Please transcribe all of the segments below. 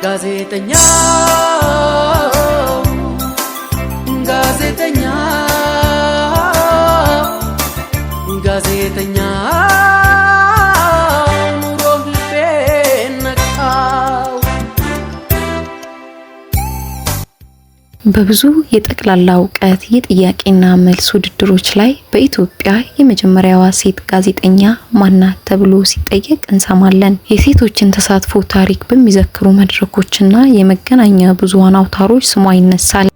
ጋዜጠኛ ጋዜጠኛ ጋዜጠኛ ኑሮ ልቤን ነካው። በብዙ የጠቅላላ ዕውቀት የጥያቄና መልስ ውድድሮች ላይ በኢትዮጵያ የመጀመሪያዋ ሴት ጋዜጠኛ ማናት ተብሎ ሲጠየቅ እንሰማለን። የሴቶችን ተሳትፎ ታሪክ በሚዘክሩ መድረኮችና የመገናኛ ብዙሃን አውታሮች ስሟ ይነሳል።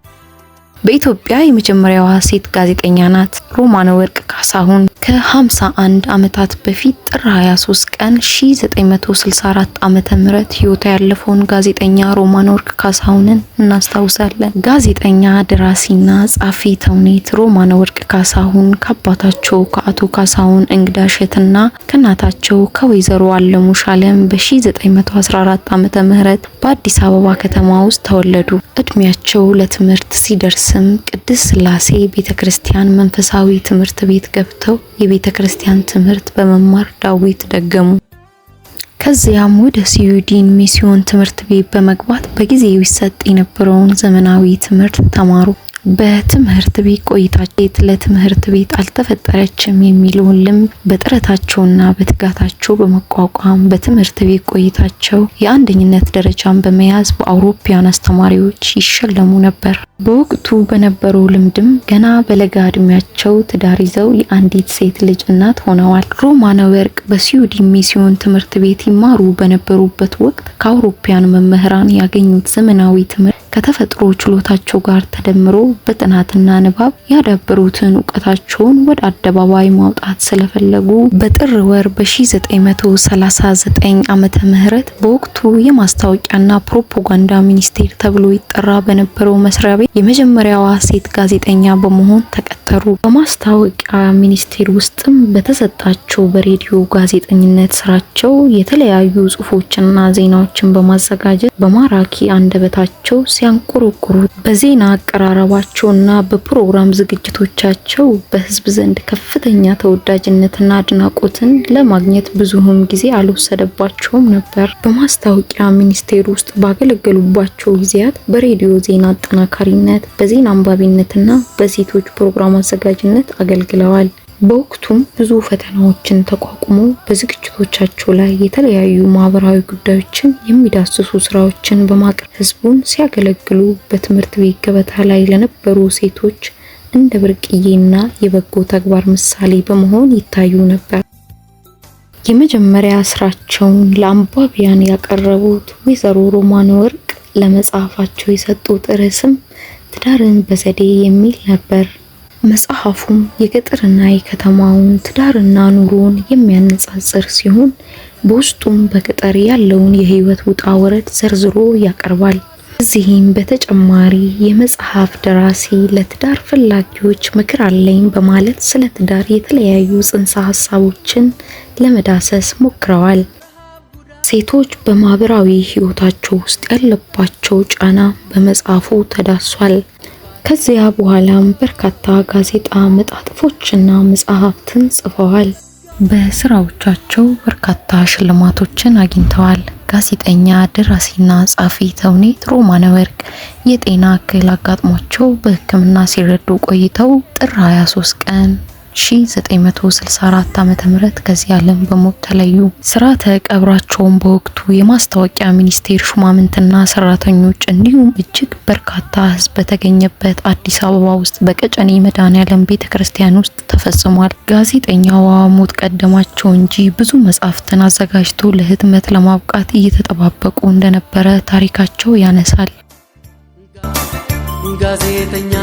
በኢትዮጵያ የመጀመሪያዋ ሴት ጋዜጠኛ ናት። ሮማነ ወርቅ ካሳሁን ከ51 ዓመታት በፊት ጥር 23 ቀን 1964 ዓመተ ምህረት ህይወቷ ያለፈውን ጋዜጠኛ ሮማነ ወርቅ ካሳሁንን እናስታውሳለን። ጋዜጠኛ ደራሲና ጻፊ ተውኔት ሮማነ ወርቅ ካሳሁን ከአባታቸው ከአቶ ካሳሁን እንግዳሸትና ከእናታቸው ከወይዘሮ አለሙሽ አለም በ1914 ዓመተ ምህረት በአዲስ አበባ ከተማ ውስጥ ተወለዱ። እድሜያቸው ለትምህርት ሲደርስም ቅድስት ሥላሴ ቤተክርስቲያን መንፈሳዊ ትምህርት ቤት ገብተው የቤተክርስቲያን ትምህርት በመማር ዳዊት ደገሙ። ከዚያም ወደ ስዊድን ሚስዮን ትምህርት ቤት በመግባት በጊዜው ይሰጥ የነበረውን ዘመናዊ ትምህርት ተማሩ። በትምህርት ቤት ቆይታቸው ለትምህርት ቤት አልተፈጠረችም የሚለውን ልምድ በጥረታቸውና በትጋታቸው በመቋቋም በትምህርት ቤት ቆይታቸው የአንደኝነት ደረጃን በመያዝ በአውሮፓውያን አስተማሪዎች ይሸለሙ ነበር። በወቅቱ በነበረው ልምድም ገና በለጋ እድሜያቸው ትዳር ይዘው የአንዲት ሴት ልጅ እናት ሆነዋል። ሮማነ ወርቅ በስዊድን ሚስዮን ትምህርት ቤት ይማሩ በነበሩበት ወቅት ከአውሮፓውያን መምህራን ያገኙት ዘመናዊ ትምህርት ከተፈጥሮ ችሎታቸው ጋር ተደምሮ በጥናትና ንባብ ያዳበሩትን ዕውቀታቸውን ወደ አደባባይ ማውጣት ስለፈለጉ በጥር ወር በ1939 ዓመተ ምህረት በወቅቱ የማስታወቂያና ፕሮፓጋንዳ ሚኒስቴር ተብሎ ይጠራ በነበረው መስሪያ ቤት የመጀመሪያዋ ሴት ጋዜጠኛ በመሆን ተቀጠሩ። በማስታወቂያ ሚኒስቴር ውስጥም በተሰጣቸው በሬዲዮ ጋዜጠኝነት ስራቸው የተለያዩ ጽሑፎችና ዜናዎችን በማዘጋጀት በማራኪ አንደበታቸው ሲያንቆረቆሩ በዜና አቀራረባቸውና በፕሮግራም ዝግጅቶቻቸው በህዝብ ዘንድ ከፍተኛ ተወዳጅነትና አድናቆትን ለማግኘት ብዙም ጊዜ አልወሰደባቸውም ነበር። በማስታወቂያ ሚኒስቴር ውስጥ ባገለገሉባቸው ጊዜያት በሬዲዮ ዜና አጠናካሪነት፣ በዜና አንባቢነትና በሴቶች ፕሮግራም አዘጋጅነት አገልግለዋል። በወቅቱም ብዙ ፈተናዎችን ተቋቁሞ በዝግጅቶቻቸው ላይ የተለያዩ ማህበራዊ ጉዳዮችን የሚዳስሱ ስራዎችን በማቅረብ ህዝቡን ሲያገለግሉ በትምህርት ቤት ገበታ ላይ ለነበሩ ሴቶች እንደ ብርቅዬና የበጎ ተግባር ምሳሌ በመሆን ይታዩ ነበር። የመጀመሪያ ስራቸውን ለአንባቢያን ያቀረቡት ወይዘሮ ሮማነ ወርቅ ለመጽሐፋቸው የሰጡት ርዕስም ትዳርን በዘዴ የሚል ነበር። መጽሐፉም የገጠርና የከተማውን ትዳርና ኑሮን የሚያነጻጽር ሲሆን በውስጡም በገጠር ያለውን የህይወት ውጣ ወረድ ዘርዝሮ ያቀርባል። እዚህም በተጨማሪ የመጽሐፍ ደራሲ ለትዳር ፈላጊዎች ምክር አለኝ በማለት ስለ ትዳር የተለያዩ ጽንሰ ሐሳቦችን ለመዳሰስ ሞክረዋል። ሴቶች በማህበራዊ ህይወታቸው ውስጥ ያለባቸው ጫና በመጽሐፉ ተዳሷል። ከዚያ በኋላም በርካታ ጋዜጣ መጣጥፎችና መጽሐፍትን ጽፈዋል። በስራዎቻቸው በርካታ ሽልማቶችን አግኝተዋል። ጋዜጠኛ ደራሲና ጻፊ ተውኔት ሮማነ ወርቅ የጤና እክል አጋጥሟቸው በሕክምና ሲረዱ ቆይተው ጥር 23 ቀን 1964 ዓመተ ምህረት ከዚህ ዓለም በሞት ተለዩ። ስርዓተ ቀብራቸውን በወቅቱ የማስታወቂያ ሚኒስቴር ሹማምንትና ሰራተኞች እንዲሁም እጅግ በርካታ ህዝብ በተገኘበት አዲስ አበባ ውስጥ በቀጨኔ መድኃኔዓለም ቤተክርስቲያን ውስጥ ተፈጽሟል። ጋዜጠኛዋ ሞት ቀደማቸው እንጂ ብዙ መጻሕፍትን አዘጋጅቶ ለህትመት ለማብቃት እየተጠባበቁ እንደነበረ ታሪካቸው ያነሳል። ጋዜጠኛ